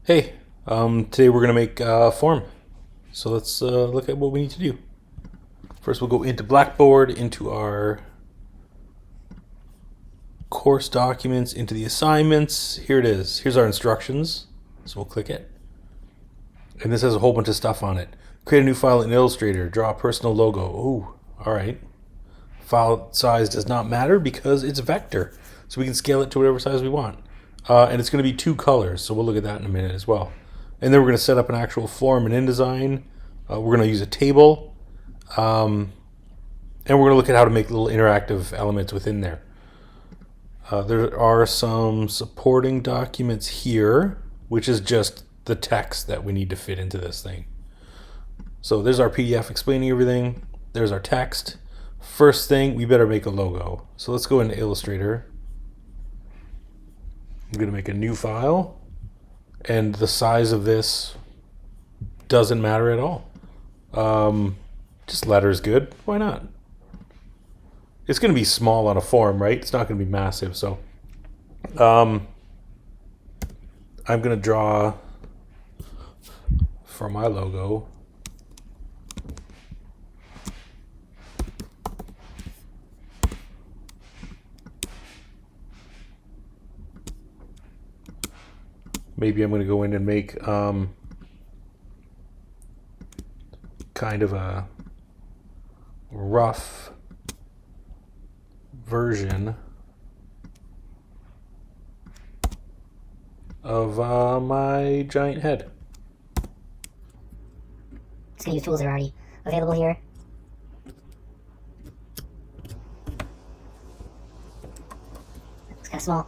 Hey, today we're going to make a form. So let's look at what we need to do. First we'll go into Blackboard, into our course documents, into the assignments. Here it is. Here's our instructions. So we'll click it. And this has a whole bunch of stuff on it. Create a new file in Illustrator. Draw a personal logo. Ooh, alright. File size does not matter because it's vector. So we can scale it to whatever size we want. And it's going to be 2 colors, so we'll look at that in a minute as well. And then we're going to set up an actual form in InDesign. We're going to use a table. And we're going to look at how to make little interactive elements within there. There are some supporting documents here, which is just the text that we need to fit into this thing. So there's our PDF explaining everything. There's our text. First thing, we better make a logo. So let's go into Illustrator. I'm going to make a new file, and the size of this doesn't matter at all. Just letters good. Why not? It's going to be small on a form, right? It's not going to be massive. So I'm going to draw for my logo. Maybe I'm going to go in and make kind of a rough version of my giant head. Just gonna use tools that are already available here. It's kind of small.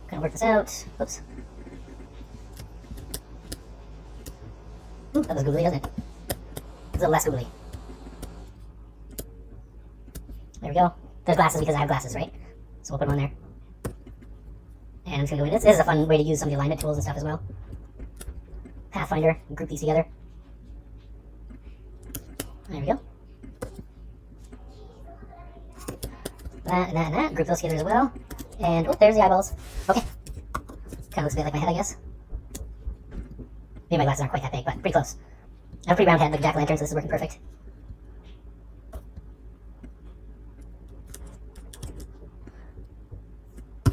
Gonna work this out. Oops. Ooh, that was googly, doesn't it? It's a little less googly. There we go. There's glasses because I have glasses, right? So we'll put them on there. And I'm just gonna go in. This is a fun way to use some of the alignment tools and stuff as well. Pathfinder, group these together. There we go. That and that and that. Group those together as well. And, oh, there's the eyeballs. Okay. Kind of looks a bit like my head, I guess. Maybe my glasses aren't quite that big, but pretty close. I have a pretty round head, like a jack-o'-lantern, so this is working perfect.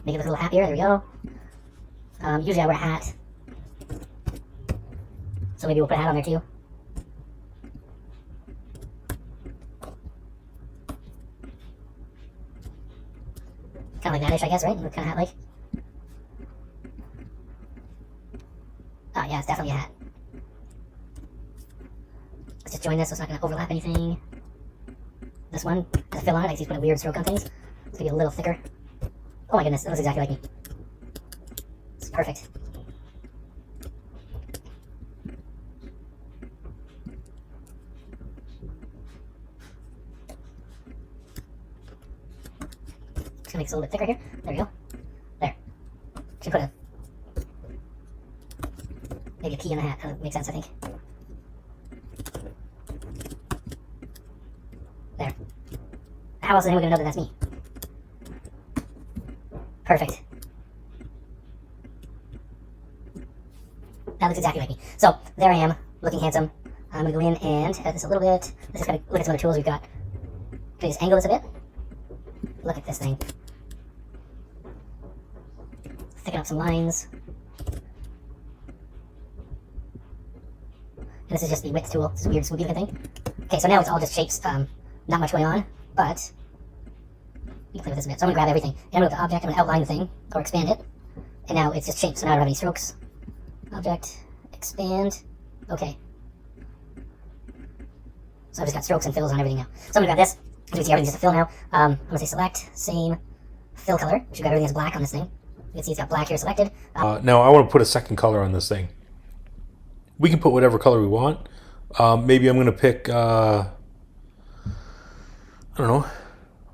Make it look a little happier. There we go. Usually I wear a hat. So maybe we'll put a hat on there too. Kind of like that-ish, I guess, right? Look kind of hat-like. Oh, yeah, it's definitely a hat. Let's just join this so it's not going to overlap anything. This one has a fill on it. I can see it's put a weird stroke on things. It's going to be a little thicker. Oh my goodness, that looks exactly like me. It's perfect. Just gonna make this a little bit thicker here. There we go. There. Should put maybe a key in the hat. That would make sense, I think. There. How else is anyone gonna know that that's me? Perfect. That looks exactly like me. So, there I am, looking handsome. I'm gonna go in and edit this a little bit. Let's just gotta look at some of the tools we've got. Can I just angle this a bit? Look at this thing. Thicken up some lines. And this is just the width tool. This weird swoopy looking thing. Okay, so now it's all just shapes. Not much going on, but you can play with this a bit. So I'm gonna grab everything. And I'm gonna go to object, I'm gonna outline the thing, or expand it. And now it's just shapes, so now I don't have any strokes. Object, expand, okay. So I've just got strokes and fills on everything now. So I'm gonna grab this, as you can see everything's just a fill now. I'm gonna say select, same fill color, which we've got everything as black on this thing. You can see it's got black here selected. Now I want to put a second color on this thing. We can put whatever color we want. Maybe I'm going to pick, I don't know,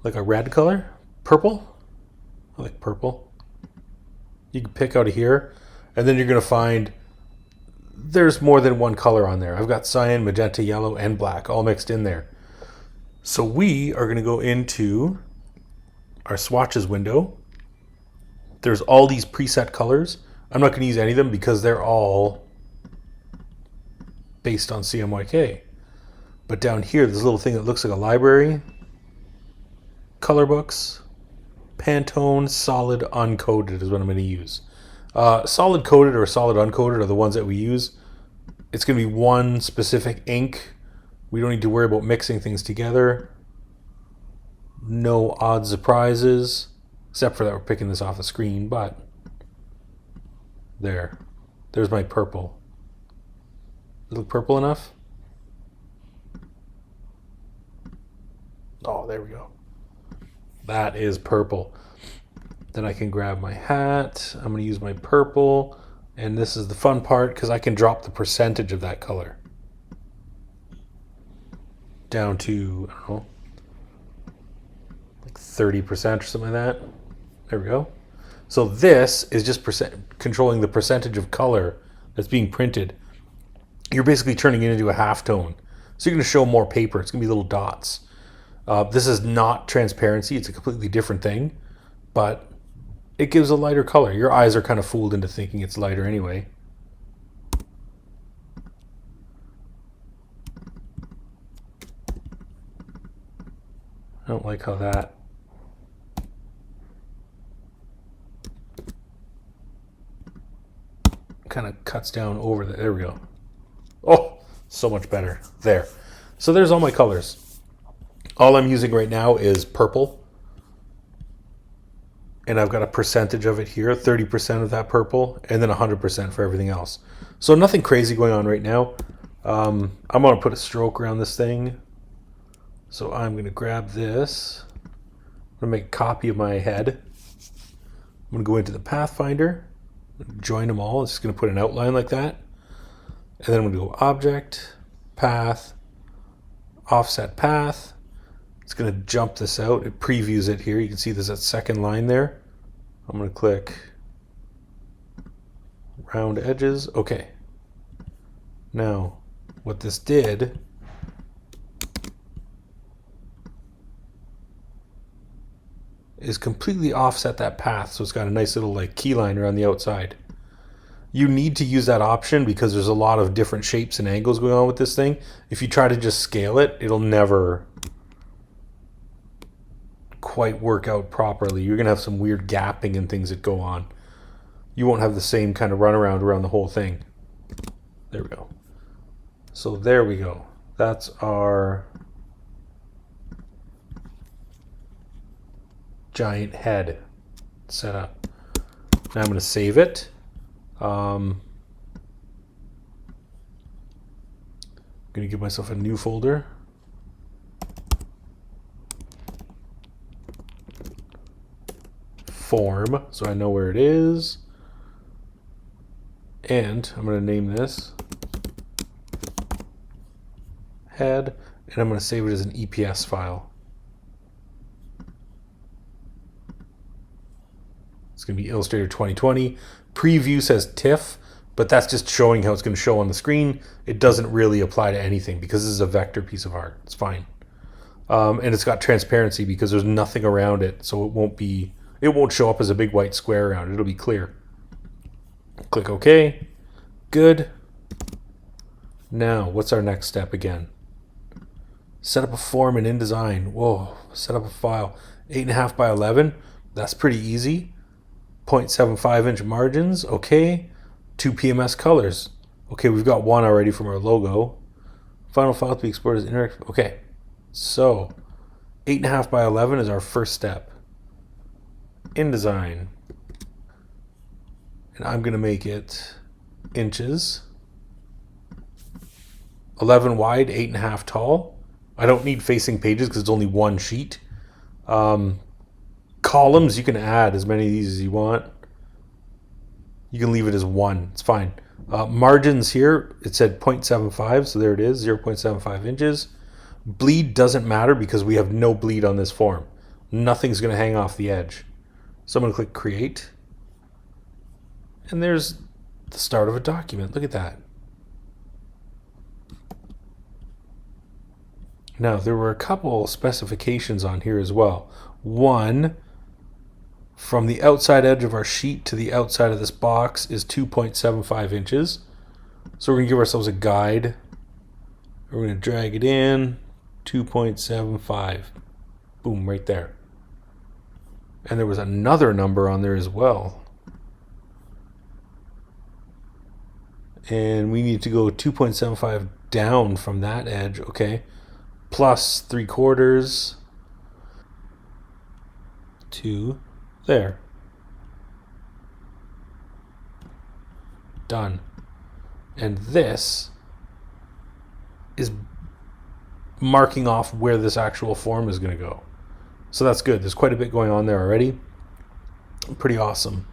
like a red color? Purple? I like purple. You can pick out of here, and then you're going to find there's more than one color on there. I've got cyan, magenta, yellow, and black all mixed in there. So we are going to go into our swatches window. There's all these preset colors. I'm not going to use any of them because they're all based on CMYK. But down here, there's a little thing that looks like a library. Color books. Pantone solid uncoded is what I'm going to use. Solid coded or solid uncoded are the ones that we use. It's going to be one specific ink. We don't need to worry about mixing things together. No odd surprises, except for that we're picking this off the screen, but there's my purple. Does it look purple enough? Oh, there we go. That is purple. Then I can grab my hat. I'm going to use my purple. And this is the fun part because I can drop the percentage of that color down to, I don't know, like 30% or something like that. There we go. So this is just controlling the percentage of color that's being printed. You're basically turning it into a halftone. So you're going to show more paper. It's going to be little dots. This is not transparency. It's a completely different thing. But it gives a lighter color. Your eyes are kind of fooled into thinking it's lighter anyway. I don't like how that kind of cuts down over there we go. Oh, so much better. There. So there's all my colors. All I'm using right now is purple. And I've got a percentage of it here, 30% of that purple, and then 100% for everything else. So nothing crazy going on right now. I'm going to put a stroke around this thing. So I'm going to grab this. I'm going to make a copy of my head. I'm going to go into the Pathfinder, join them all. It's just going to put an outline like that. And then I'm going to go Object, Path, Offset Path. It's going to jump this out. It previews it here. You can see there's that second line there. I'm going to click Round Edges. Okay. Now, what this did is completely offset that path, so it's got a nice little like key line around the outside. You need to use that option because there's a lot of different shapes and angles going on with this thing. If you try to just scale it, it'll never quite work out properly. You're going to have some weird gapping and things that go on. You won't have the same kind of runaround around the whole thing. There we go. So there we go. That's our giant head set up. Now I'm going to save it. I'm going to give myself a new folder. Form, so I know where it is. And I'm going to name this head, and I'm going to save it as an EPS file. It's going to be Illustrator 2020. Preview says TIFF, but that's just showing how it's going to show on the screen. It doesn't really apply to anything because this is a vector piece of art. It's fine. And it's got transparency because there's nothing around it, so it won't show up as a big white square around it. It'll be clear. Click OK. Good. Now, what's our next step again? Set up a form in InDesign. Whoa, set up a file. 8.5 by 11. That's pretty easy. 0.75 inch margins. Okay. 2 PMS colors. Okay, we've got one already from our logo. Final file to be exported as interactive. Okay. So, 8.5 by 11 is our first step. InDesign. And I'm going to make it inches. 11 wide, 8.5 tall. I don't need facing pages because it's only one sheet. Columns, you can add as many of these as you want. You can leave it as one. It's fine. Margins here, it said 0.75, so there it is, 0.75 inches. Bleed doesn't matter because we have no bleed on this form. Nothing's going to hang off the edge. So I'm going to click Create. And there's the start of a document. Look at that. Now, there were a couple specifications on here as well. One, from the outside edge of our sheet to the outside of this box is 2.75 inches. So we're going to give ourselves a guide. We're going to drag it in, 2.75. Boom, right there. And there was another number on there as well. And we need to go 2.75 down from that edge, okay? Plus 3/4 to there. Done. And this is marking off where this actual form is going to go. So that's good. There's quite a bit going on there already. Pretty awesome.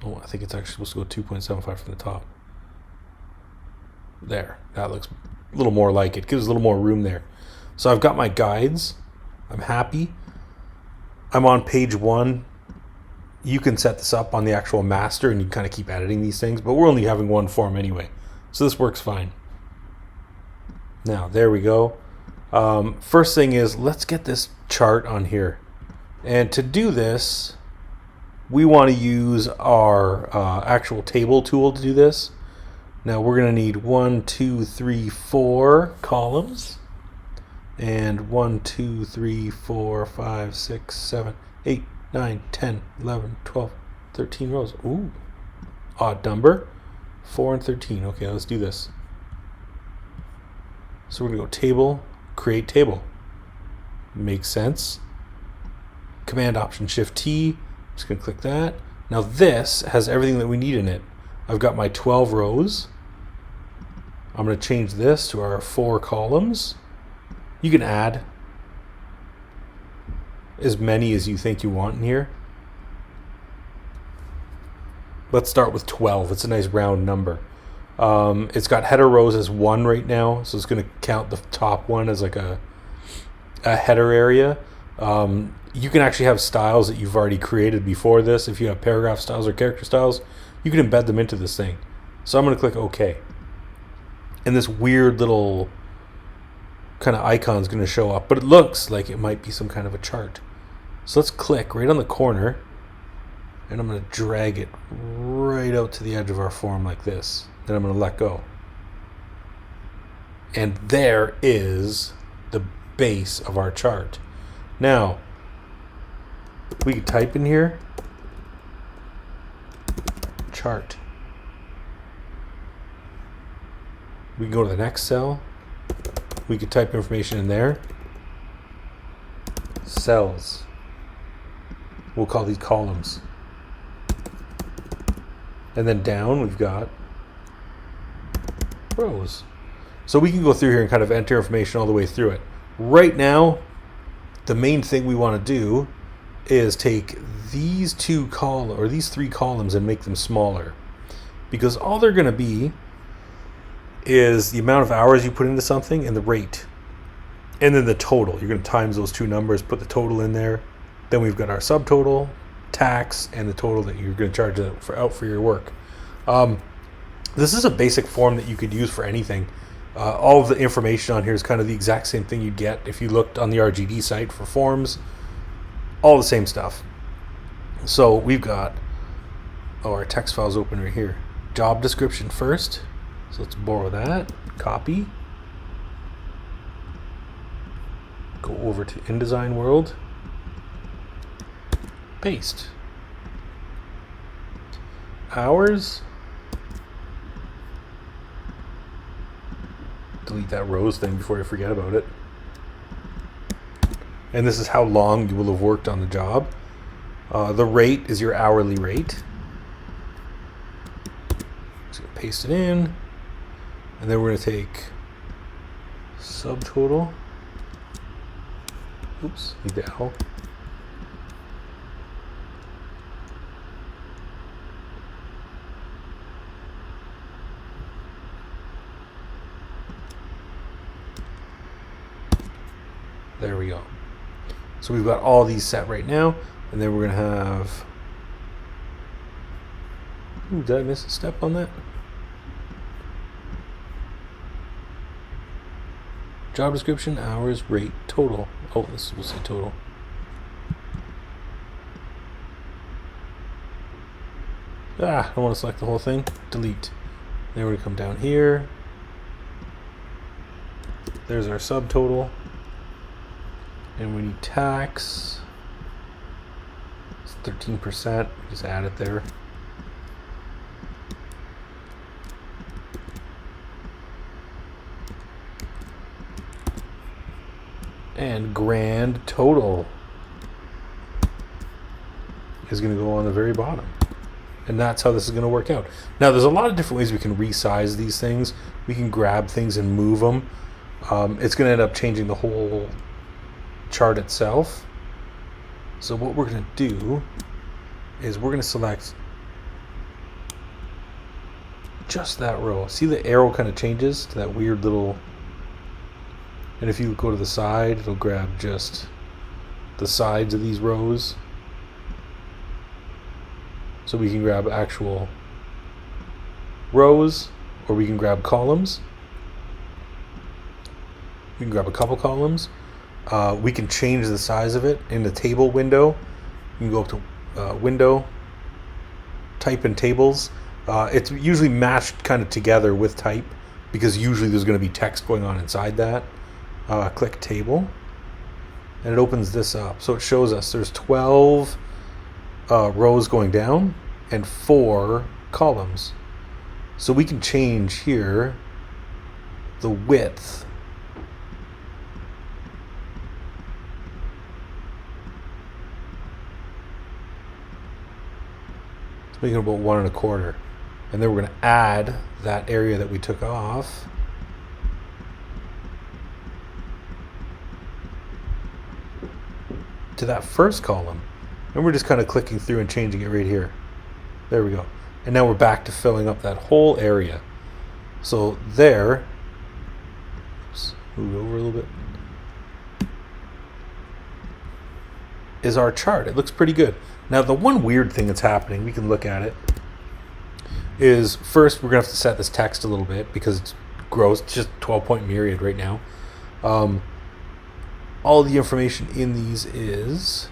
Oh, I think it's actually supposed to go 2.75 from the top. There. That looks a little more like it. Gives a little more room there. So I've got my guides. I'm happy. I'm on page 1. You can set this up on the actual master and you can kind of keep editing these things, but we're only having one form anyway. So this works fine. Now, there we go. First thing is, let's get this chart on here. And to do this, we want to use our actual table tool to do this. Now we're going to need 1, 2, 3, 4 columns. And 1, 2, 3, 4, 5, 6, 7, 8, 9, 10, 11, 12, 13 rows. Ooh, odd number. 4 and 13. Okay, let's do this. So we're going to go table, create table. Makes sense. Command Option Shift T. I'm just going to click that. Now this has everything that we need in it. I've got my 12 rows. I'm going to change this to our 4 columns. You can add as many as you think you want in here. Let's start with 12. It's a nice round number. It's got header rows as 1 right now, so it's going to count the top one as like a header area. You can actually have styles that you've already created before this. If you have paragraph styles or character styles, you can embed them into this thing. So I'm going to click OK. And this weird little kind of icon is going to show up, but it looks like it might be some kind of a chart. So let's click right on the corner, and I'm going to drag it right out to the edge of our form like this. Then I'm going to let go. And there is the base of our chart. Now, we can type in here, chart. We can go to the next cell. We could type information in there. Cells. We'll call these columns. And then down we've got rows. So we can go through here and kind of enter information all the way through it. Right now, the main thing we want to do is take these 3 columns and make them smaller. Because all they're going to be is the amount of hours you put into something and the rate. And then the total. You're going to times those 2 numbers, put the total in there. Then we've got our subtotal, tax, and the total that you're going to charge out for your work. This is a basic form that you could use for anything. All of the information on here is kind of the exact same thing you'd get if you looked on the RGD site for forms. All the same stuff. So we've got our text files open right here. Job description first. So let's borrow that, copy, go over to InDesign world, paste. Hours, delete that rows thing before I forget about it. And this is how long you will have worked on the job. The rate is your hourly rate. Just gonna paste it in. And then we're going to take subtotal. Oops, need the L. There we go. So we've got all these set right now. And then we're going to have... Ooh, did I miss a step on that? Job description, hours, rate, total. Oh, this will say total. I don't want to select the whole thing. Delete. Then we're going to come down here. There's our subtotal. And we need tax. It's 13%. Just add it there. And grand total is going to go on the very bottom. And that's how this is going to work out. Now, there's a lot of different ways we can resize these things. We can grab things and move them. It's going to end up changing the whole chart itself. So what we're going to do is we're going to select just that row. See the arrow kind of changes to that weird little... And if you go to the side, it'll grab just the sides of these rows. So we can grab actual rows, or we can grab columns. We can grab a couple columns. We can change the size of it in the table window. You can go up to window, type in tables. It's usually matched kind of together with type, because usually there's going to be text going on inside that. Click table, and it opens this up. So it shows us there's 12 rows going down and 4 columns. So we can change here the width. Let's make it about 1 1/4. And then we're going to add that area that we took off. To that first column. And we're just kind of clicking through and changing it right here. There we go. And now we're back to filling up that whole area. So there, oops, move over a little bit, is our chart. It looks pretty good. Now the one weird thing that's happening, we can look at it, is first we're going to have to set this text a little bit because it's gross. It's just 12-point myriad right now. All the information in these is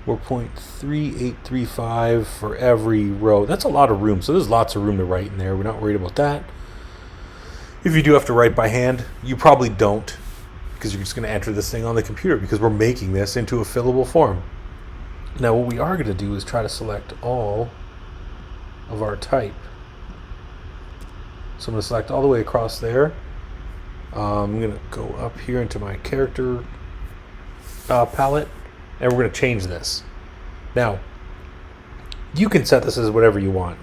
4.3835 for every row. That's a lot of room. So there's lots of room to write in there. We're not worried about that. If you do have to write by hand, you probably don't, because you're just going to enter this thing on the computer, because we're making this into a fillable form. Now what we are going to do is try to select all of our type. So I'm going to select all the way across there. I'm going to go up here into my character palette, and we're going to change this. Now, you can set this as whatever you want.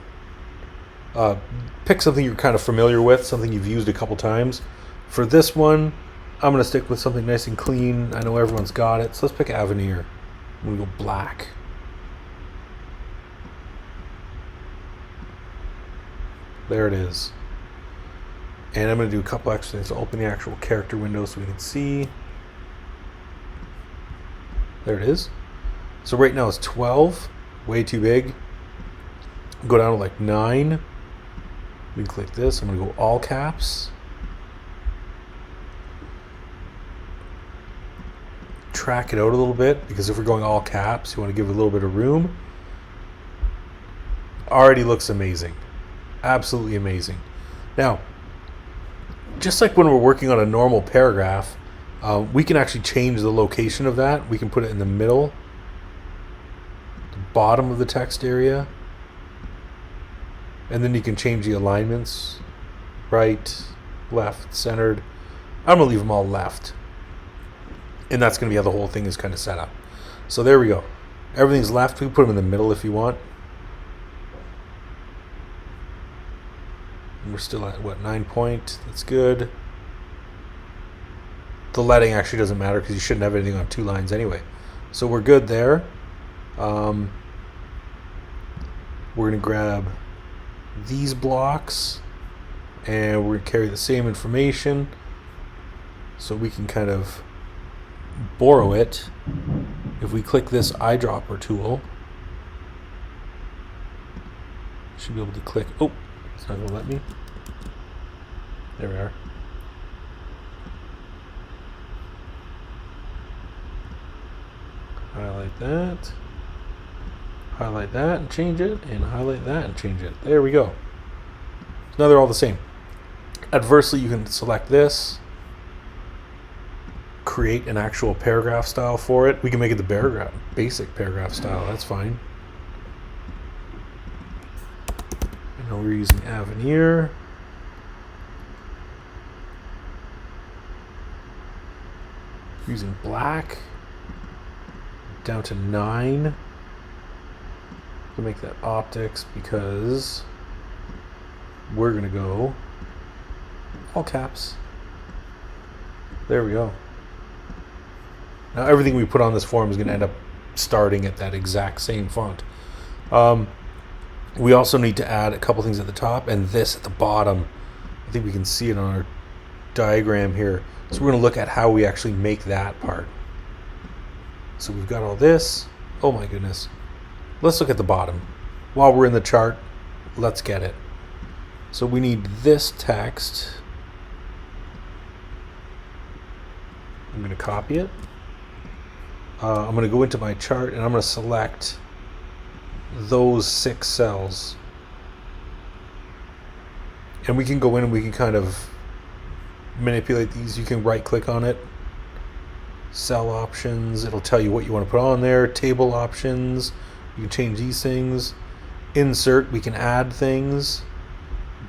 Pick something you're kind of familiar with, something you've used a couple times. For this one, I'm going to stick with something nice and clean. I know everyone's got it, so let's pick Avenir. I'm going to go black. There it is. And I'm going to do a couple extra things. So open the actual character window so we can see. There it is. So right now it's 12, way too big. Go down to like 9. We can click this. I'm going to go all caps. Track it out a little bit, because if we're going all caps, you want to give it a little bit of room. Already looks amazing. Absolutely amazing. Now, just like when we're working on a normal paragraph, we can actually change the location of that. We can put it in the middle, the bottom of the text area, and then you can change the alignments, right, left, centered. I'm going to leave them all left. And that's going to be how the whole thing is kind of set up. So there we go. Everything's left. We can put them in the middle if you want. We're still at, what, 9 point? That's good. The leading actually doesn't matter because you shouldn't have anything on 2 lines anyway. So we're good there. We're going to grab these blocks and we're going to carry the same information so we can kind of borrow it. If we click this eyedropper tool, should be able to click. Oh, it's not going to let me. There we are. Highlight that. Highlight that and change it, and highlight that and change it. There we go. So now they're all the same. Adversely, you can select this, create an actual paragraph style for it. We can make it the basic paragraph style. That's fine. And now we're using Avenir. Using black down to 9. We'll make that optics because we're going to go all caps. There we go. Now everything we put on this form is going to end up starting at that exact same font. We also need to add a couple things at the top and this at the bottom. I think we can see it on our diagram here. So we're going to look at how we actually make that part. So we've got all this. Oh my goodness. Let's look at the bottom. While we're in the chart, let's get it. So we need this text. I'm going to copy it. I'm going to go into my chart and I'm going to select those 6 cells. And we can go in and we can kind of manipulate these. You can right click on it. Cell options. It'll tell you what you want to put on there. Table options. You can change these things. Insert. We can add things.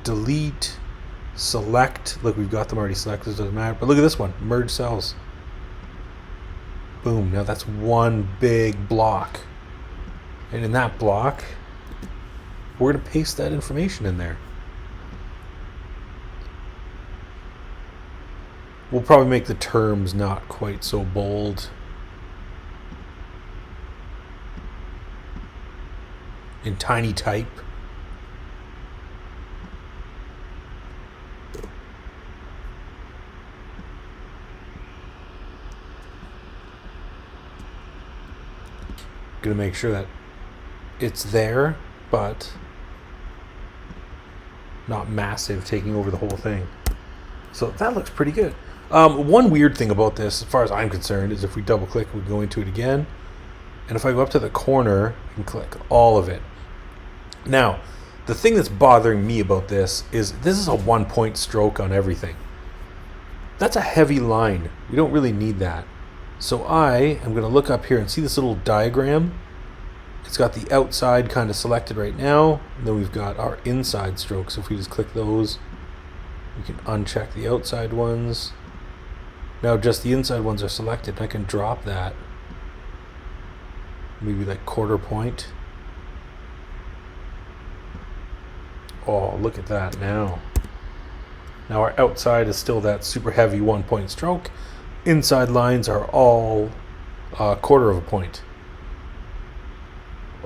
Delete. Select. Look, we've got them already selected. It doesn't matter. But look at this one. Merge cells. Boom. Now that's one big block. And in that block, we're going to paste that information in there. We'll probably make the terms not quite so bold. In tiny type. Gonna make sure that it's there, but not massive, taking over the whole thing. So that looks pretty good. One weird thing about this, as far as I'm concerned, is if we double click, we go into it again. And if I go up to the corner, I can click all of it. Now, the thing that's bothering me about this is a 1-point stroke on everything. That's a heavy line. We don't really need that. So I am going to look up here and see this little diagram. It's got the outside kind of selected right now. And then we've got our inside strokes. If we just click those, we can uncheck the outside ones. Now just the inside ones are selected. I can drop that. Maybe like 1/4 point. Oh, look at that now. Now our outside is still that super heavy 1-point stroke. Inside lines are all 1/4 point.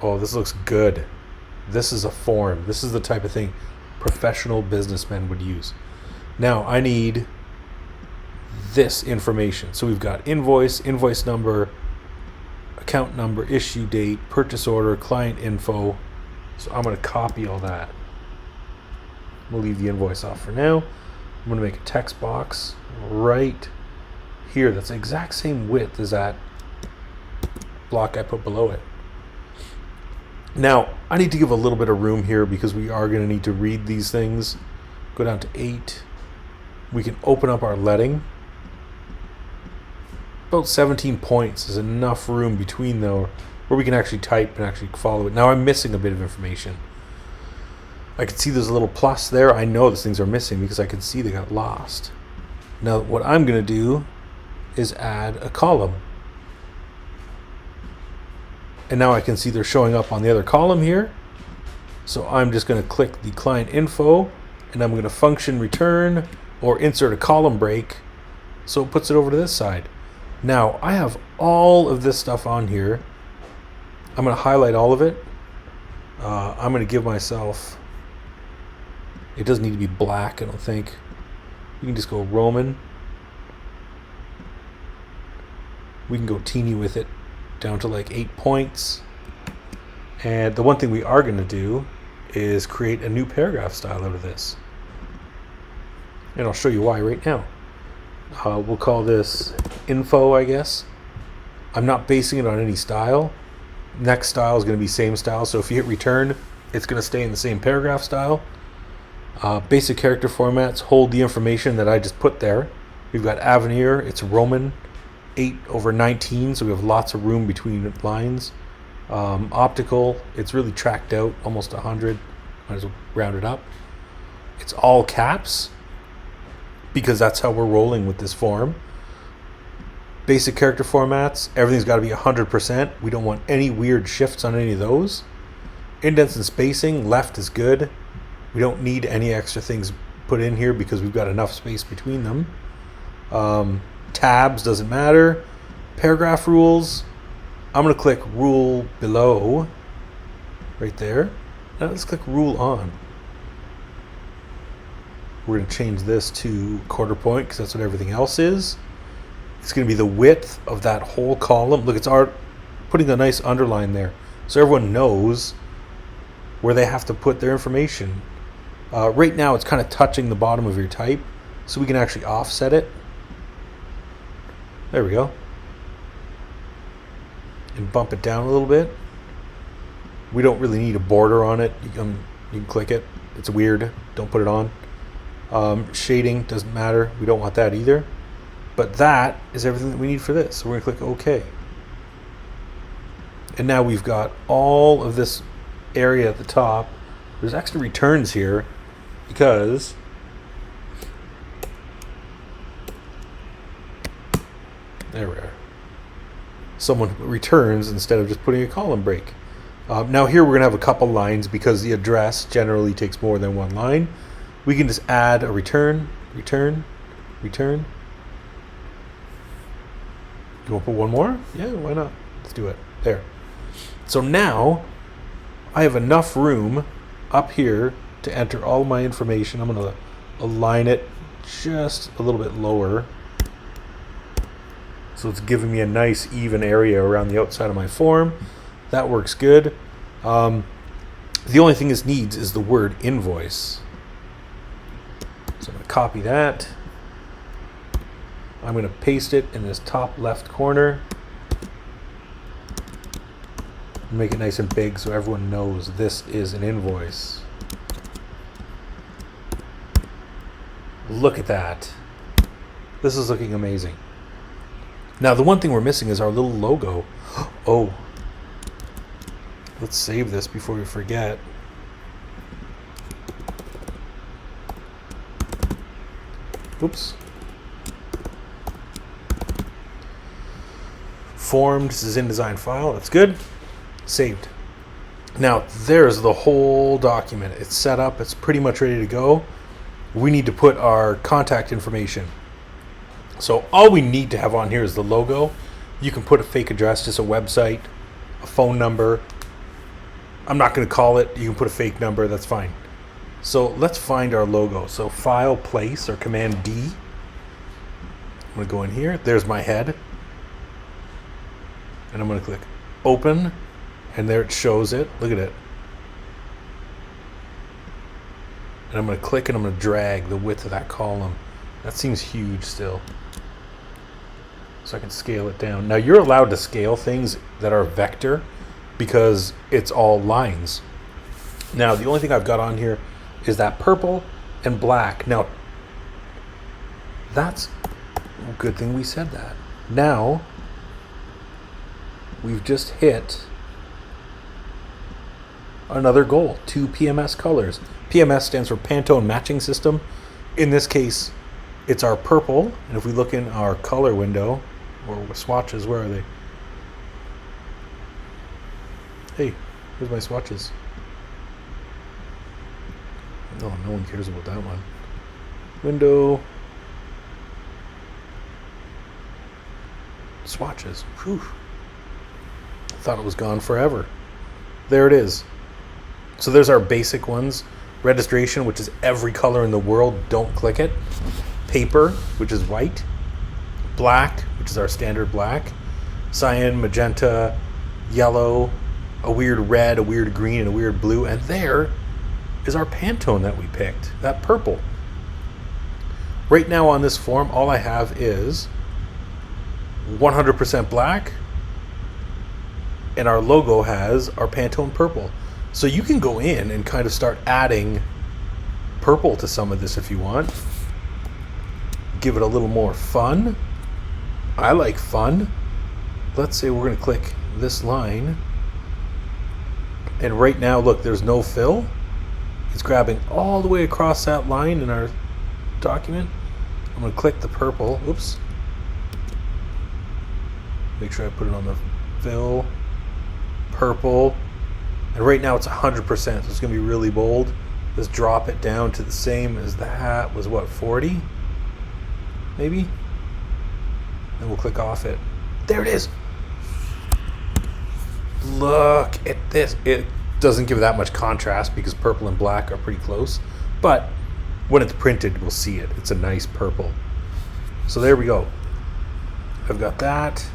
Oh, this looks good. This is a form. This is the type of thing professional businessmen would use. Now I need this information. So we've got invoice, invoice number, account number, issue date, purchase order, client info. So I'm going to copy all that. We'll leave the invoice off for now. I'm going to make a text box right here. That's the exact same width as that block I put below it. Now, I need to give a little bit of room here because we are going to need to read these things. Go down to 8. We can open up our leading. About 17 points is enough room between though where we can actually type and actually follow it. Now I'm missing a bit of information. I can see there's a little plus there. I know those things are missing because I can see they got lost. Now what I'm going to do is add a column. And now I can see they're showing up on the other column here. So I'm just going to click the client info and I'm going to function return or insert a column break so it puts it over to this side. Now I have all of this stuff on here. I'm going to highlight all of it. I'm going to give myself, it doesn't need to be black, I don't think. We can just go Roman. We can go teeny with it down to like 8 points. And the one thing we are going to do is create a new paragraph style out of this. And I'll show you why right now. We'll call this info, I guess. I'm not basing it on any style. Next style is going to be same style. So if you hit return, it's going to stay in the same paragraph style. Basic character formats hold the information that I just put there. We've got Avenir, it's Roman 8/19, so we have lots of room between lines. Optical, it's really tracked out, almost 100. Might as well round it up. It's all caps because that's how we're rolling with this form. Basic character formats, everything's got to be 100%. We don't want any weird shifts on any of those. Indents and spacing, left is good. We don't need any extra things put in here because we've got enough space between them. Tabs doesn't matter. Paragraph rules, I'm going to click rule below right there. Now let's click rule on. We're going to change this to quarter point because that's what everything else is. It's going to be the width of that whole column. Look, it's putting a nice underline there so everyone knows where they have to put their information. Right now it's kind of touching the bottom of your type, so we can actually offset it. There we go. And bump it down a little bit. We don't really need a border on it. You can click it. It's weird. Don't put it on. Shading doesn't matter. We don't want that either. But that is everything that we need for this. So we're going to click OK. And now we've got all of this area at the top. There's extra returns here because there we are. Someone returns instead of just putting a column break. Now here we're going to have a couple lines because the address generally takes more than one line. We can just add a return. You want to put one more? Yeah, why not? Let's do it. There. So now I have enough room up here to enter all my information. I'm going to align it just a little bit lower. So it's giving me a nice even area around the outside of my form. That works good. The only thing this needs is the word invoice. So I'm going to copy that. I'm going to paste it in this top left corner. Make it nice and big so everyone knows this is an invoice. Look at that. This is looking amazing. Now the one thing we're missing is our little logo. Oh, let's save this before we forget. Oops. Formed, this is InDesign file, that's good. Saved. Now there's the whole document. It's set up, it's pretty much ready to go. We need to put our contact information. So all we need to have on here is the logo. You can put a fake address, just a website, a phone number. I'm not going to call it. You can put a fake number, that's fine. So let's find our logo. So File, Place, or Command D. I'm going to go in here. There's my head. And I'm going to click Open. And there it shows it. Look at it. And I'm going to click and I'm going to drag the width of that column. That seems huge still. So I can scale it down. Now you're allowed to scale things that are vector because it's all lines. Now the only thing I've got on here is that purple and black. Now that's a good thing we said that. Now we've just hit another goal, 2 PMS colors. PMS stands for Pantone Matching System. In this case, it's our purple. And if we look in our color window, or swatches, where are they? Hey, here's my swatches. No one cares about that one. Window. Swatches. Whew. I thought it was gone forever. There it is. So there's our basic ones. Registration, which is every color in the world. Don't click it. Paper, which is white. Black, which is our standard black. Cyan, magenta, yellow, a weird red, a weird green, and a weird blue. And there is our Pantone that we picked, that purple. Right now on this form, all I have is 100% black and our logo has our Pantone purple. So you can go in and kind of start adding purple to some of this if you want. Give it a little more fun. I like fun. Let's say we're going to click this line. And right now, look, there's no fill. It's grabbing all the way across that line in our document. I'm going to click the purple. Oops. Make sure I put it on the fill. Purple. And right now it's 100%, so it's going to be really bold. Let's drop it down to the same as the hat was, what, 40? Maybe? Then we'll click off it. There it is! Look at this. It doesn't give that much contrast because purple and black are pretty close. But when it's printed, we'll see it. It's a nice purple. So there we go. I've got that.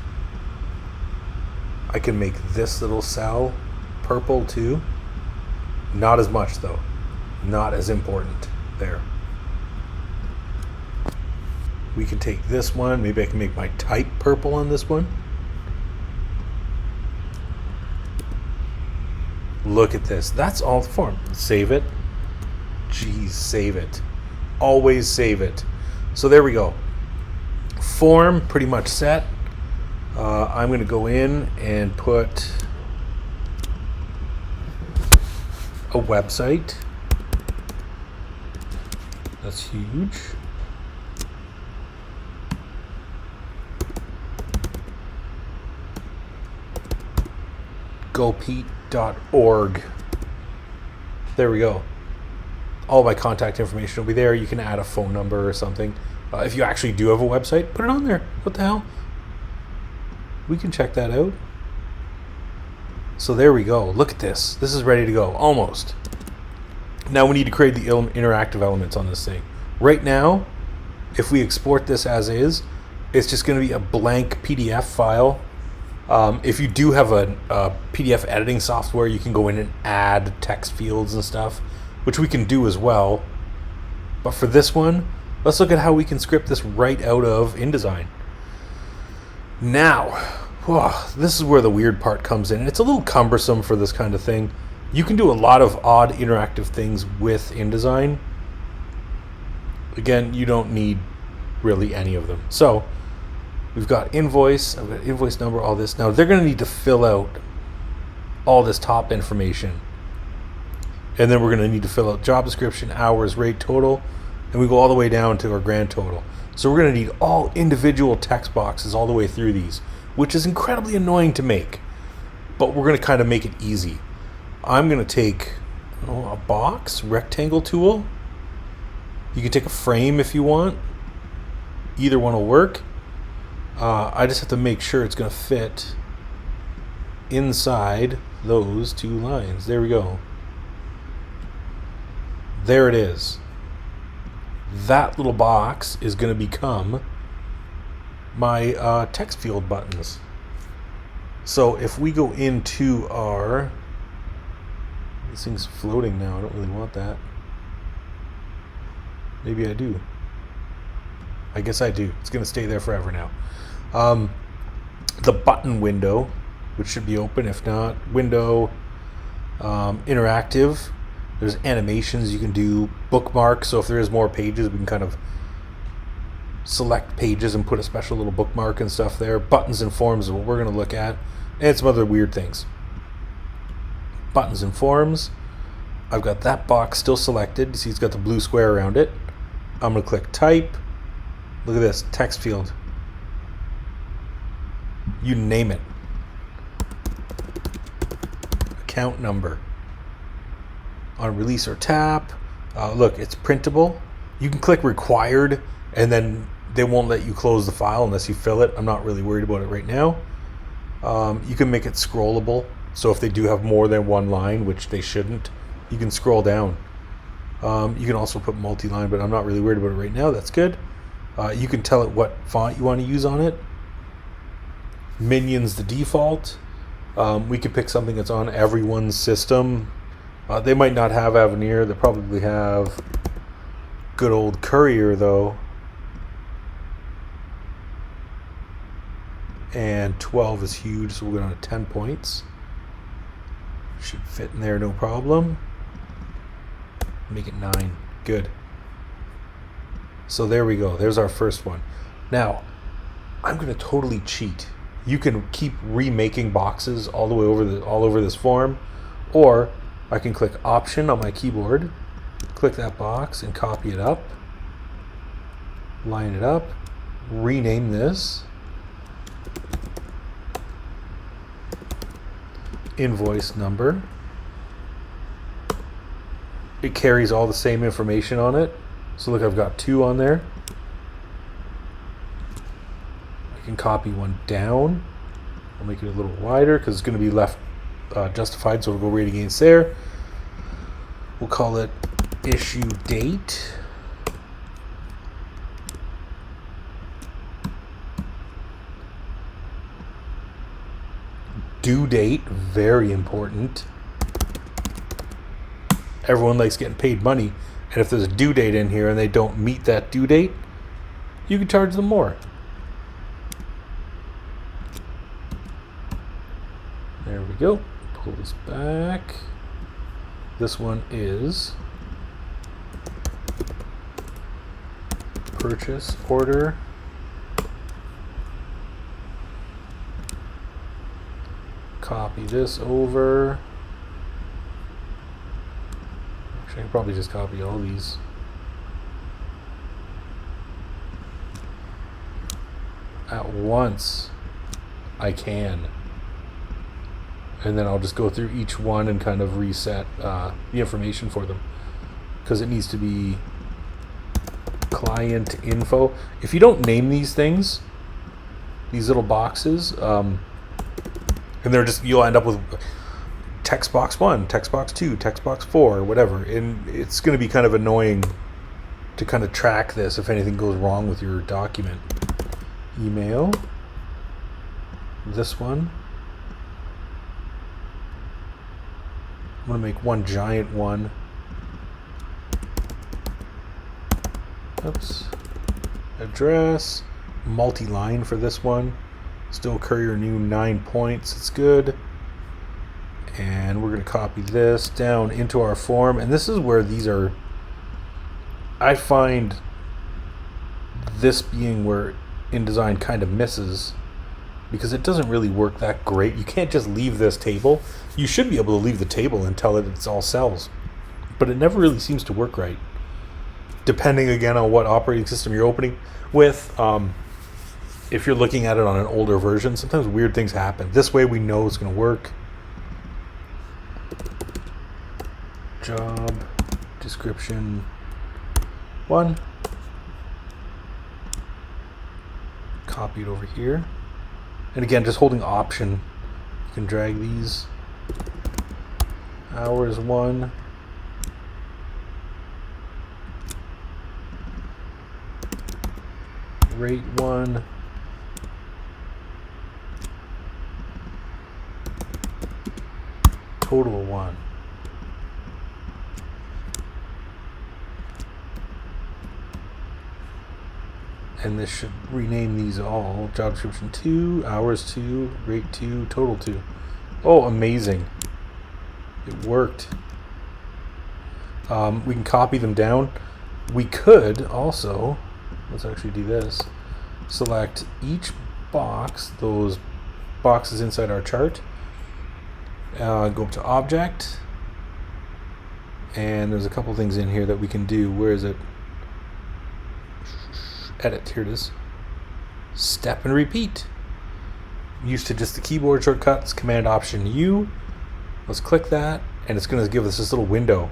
I can make this little cell purple too. Not as much though. Not as important. There. We can take this one. Maybe I can make my type purple on this one. Look at this. That's all the form. Save it. Jeez, save it. Always save it. So there we go. Form pretty much set. I'm going to go in and put a website. That's huge. gopete.org. There we go. All my contact information will be there. You can add a phone number or something. If you actually do have a website, put it on there. What the hell? We can check that out. So there we go. Look at this. This is ready to go. Almost. Now we need to create the interactive elements on this thing. Right now, if we export this as is, it's just going to be a blank PDF file. If you do have a PDF editing software, you can go in and add text fields and stuff, which we can do as well. But for this one, let's look at how we can script this right out of InDesign. Now, this is where the weird part comes in. It's a little cumbersome for this kind of thing. You can do a lot of odd interactive things with InDesign. Again, you don't need really any of them. So we've got invoice, I've got invoice number, all this. Now they're going to need to fill out all this top information. And then we're going to need to fill out job description, hours, rate, total, and we go all the way down to our grand total. So we're going to need all individual text boxes all the way through these, which is incredibly annoying to make. But we're going to kind of make it easy. I'm going to take a box, rectangle tool. You can take a frame if you want. Either one will work. I just have to make sure it's going to fit inside those two lines. There we go. There it is. That little box is going to become my text field buttons. So if we go into our... This thing's floating now. I don't really want that. Maybe I do. I guess I do. It's going to stay there forever now. The button window, which should be open. If not, window, interactive. There's animations you can do, bookmarks. So if there is more pages, we can kind of select pages and put a special little bookmark and stuff there. Buttons and forms is what we're going to look at, and some other weird things. Buttons and forms. I've got that box still selected. See, it's got the blue square around it. I'm going to click type. Look at this, text field. You name it. Account number. On release or tap. Look, it's printable. You can click required and then they won't let you close the file unless you fill it. I'm not really worried about it right now. You can make it scrollable. So if they do have more than one line, which they shouldn't, you can scroll down. You can also put multi-line, but I'm not really worried about it right now. That's good. You can tell it what font you want to use on it. Minion's the default. We could pick something that's on everyone's system. They might not have Avenir. They probably have good old Courier though. And 12 is huge, so we're going to 10 points. Should fit in there, no problem. Make it 9. Good. So there we go. There's our first one. Now, I'm going to totally cheat. You can keep remaking boxes all the way over this form, or I can click Option on my keyboard, click that box and copy it up, line it up, rename this invoice number. It carries all the same information on it. So look, I've got 2 on there. I can copy one down. I'll make it a little wider because it's going to be left justified, so we'll go right against there. We'll call it issue date. Due date, very important. Everyone likes getting paid money, and if there's a due date in here and they don't meet that due date, you can charge them more. There we go. Pull this back. This one is purchase order. Copy this over. Actually, I can probably just copy all these. At once, I can. And then I'll just go through each one and kind of reset the information for them. Because it needs to be client info. If you don't name these things, these little boxes, and they're just, you'll end up with text box 1, text box 2, text box 4, or whatever. And it's going to be kind of annoying to kind of track this if anything goes wrong with your document. Email. This one. I'm going to make one giant one. Oops. Address. Multi-line for this one. Still courier new 9 points. It's good. And we're going to copy this down into our form. And this is where these are, I find this being where InDesign kind of misses, because it doesn't really work that great. You can't just leave this table. You should be able to leave the table and tell it it's all cells, but it never really seems to work right, depending again on what operating system you're opening with. If you're looking at it on an older version, sometimes weird things happen. This way we know it's going to work. Job description 1. Copy it over here. And again, just holding Option, you can drag these. Hours 1. Rate 1. Total 1. And this should rename these all. Job description 2, hours 2, rate 2, total 2. Oh, amazing. It worked. We can copy them down. We could also, let's actually do this, select each box, those boxes inside our chart, go up to Object, and there's a couple things in here that we can do. Where is it? Edit, here it is. Step and repeat. I'm used to just the keyboard shortcuts, Command Option U. Let's click that, and it's going to give us this little window.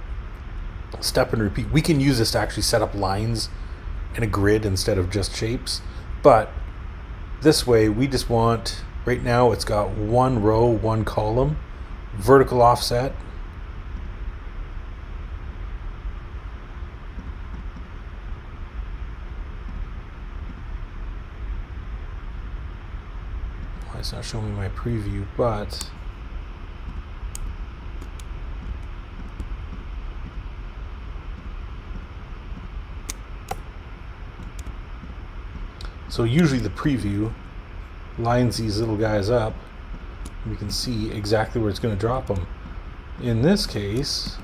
Step and repeat. We can use this to actually set up lines in a grid instead of just shapes, but this way we just want, right now it's got 1 row, 1 column, vertical offset. It's not showing me my preview, but so usually the preview lines these little guys up. We can see exactly where it's going to drop them. In this case,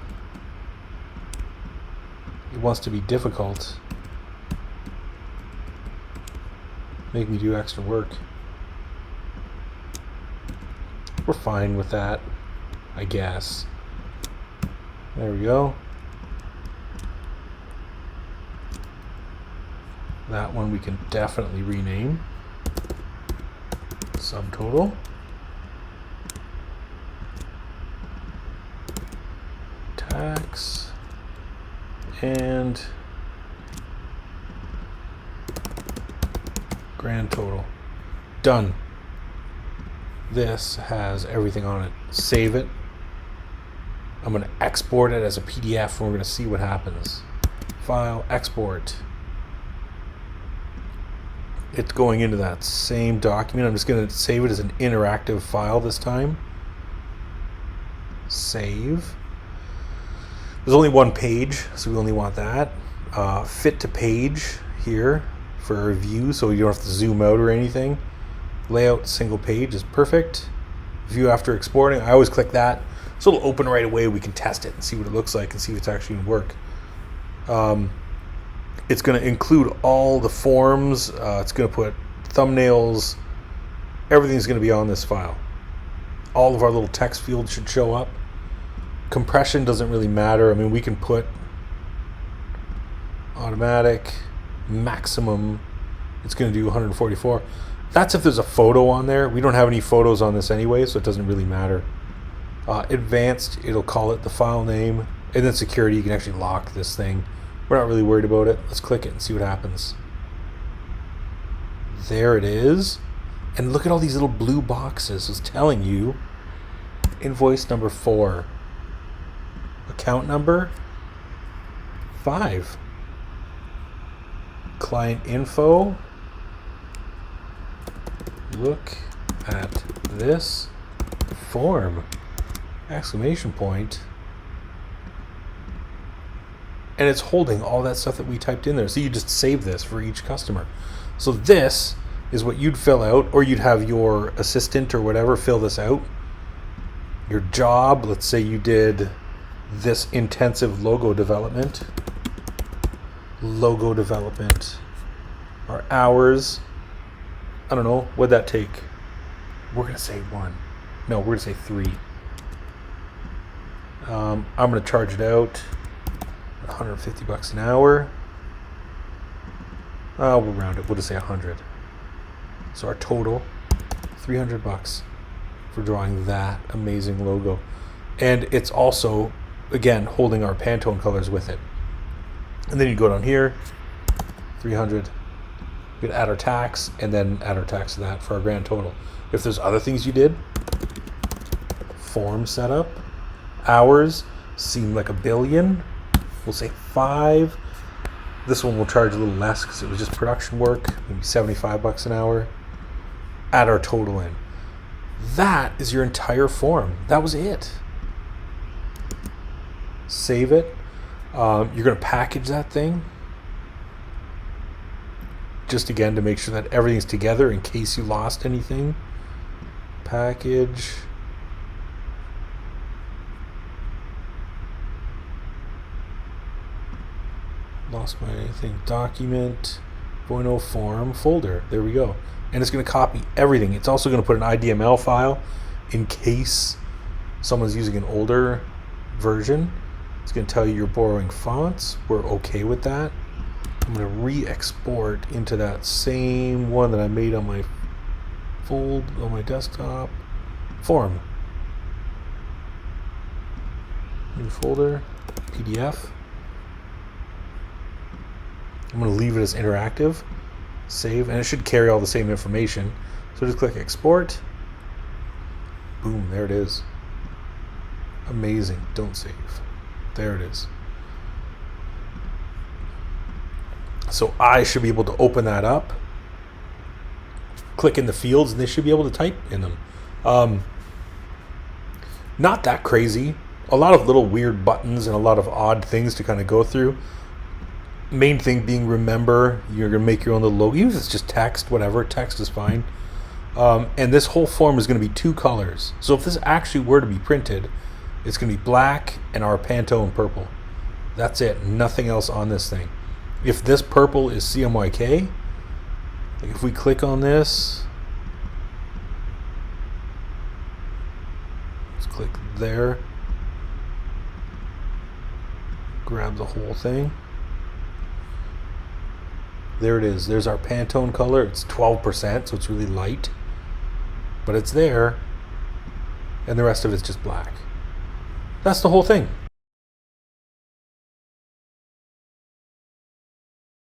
it wants to be difficult. Make me do extra work. We're fine with that, I guess. There we go. That one we can definitely rename. Subtotal. Tax. And grand total. Done. This has everything on it. Save it. I'm going to export it as a PDF and we're going to see what happens. File, export. It's going into that same document. I'm just going to save it as an interactive file this time. Save. There's only one page, so we only want that. Fit to page here for a view, so you don't have to zoom out or anything. Layout single page is perfect. View after exporting, I always click that. So it'll open right away. We can test it and see what it looks like and see if it's actually going to work. It's going to include all the forms. It's going to put thumbnails. Everything's going to be on this file. All of our little text fields should show up. Compression doesn't really matter. I mean, we can put automatic, maximum. It's going to do 144. That's if there's a photo on there. We don't have any photos on this anyway, so it doesn't really matter. Advanced, it'll call it the file name. And then security, you can actually lock this thing. We're not really worried about it. Let's click it and see what happens. There it is. And look at all these little blue boxes. It's telling you invoice number 4. Account number 5. Client info. Look at this form. Exclamation point. And it's holding all that stuff that we typed in there. So you just save this for each customer. So this is what you'd fill out, or you'd have your assistant or whatever fill this out. Your job, let's say you did this intensive logo development. Logo development. Our hours. I don't know, what'd that take? We're gonna say 1. No, we're gonna say 3. I'm gonna charge it out $150 an hour. We'll round it. We'll just say 100. So our total, $300 for drawing that amazing logo. And it's also, again, holding our Pantone colors with it. And then you go down here, 300. We could add our tax, and then add our tax to that for our grand total. If there's other things you did, form setup, hours seem like $1 billion. We'll say 5. This one will charge a little less because it was just production work, maybe $75 an hour. Add our total in. That is your entire form. That was it. Save it. You're going to package that thing. Just again to make sure that everything's together in case you lost anything. Package. Lost my thing. Document. Bueno form folder. There we go. And it's going to copy everything. It's also going to put an IDML file in case someone's using an older version. It's going to tell you you're borrowing fonts. We're okay with that. I'm going to re-export into that same one that I made on my on my desktop. Form. New folder. PDF. I'm going to leave it as interactive. Save, and it should carry all the same information. So just click export. Boom, there it is. Amazing. Don't save. There it is. So I should be able to open that up, click in the fields, and they should be able to type in them. Not that crazy. A lot of little weird buttons and a lot of odd things to kind of go through. Main thing being, remember, you're going to make your own little logo. Even if it's just text, whatever, text is fine. And this whole form is going to be 2 colors. So if this actually were to be printed, It's going to be black and our Pantone purple. That's it. Nothing else on this thing. If this purple is CMYK, like if we click on this, let's click there, grab the whole thing. There it is. There's our Pantone color. It's 12%, so it's really light, but it's there, and the rest of it's just black. That's the whole thing.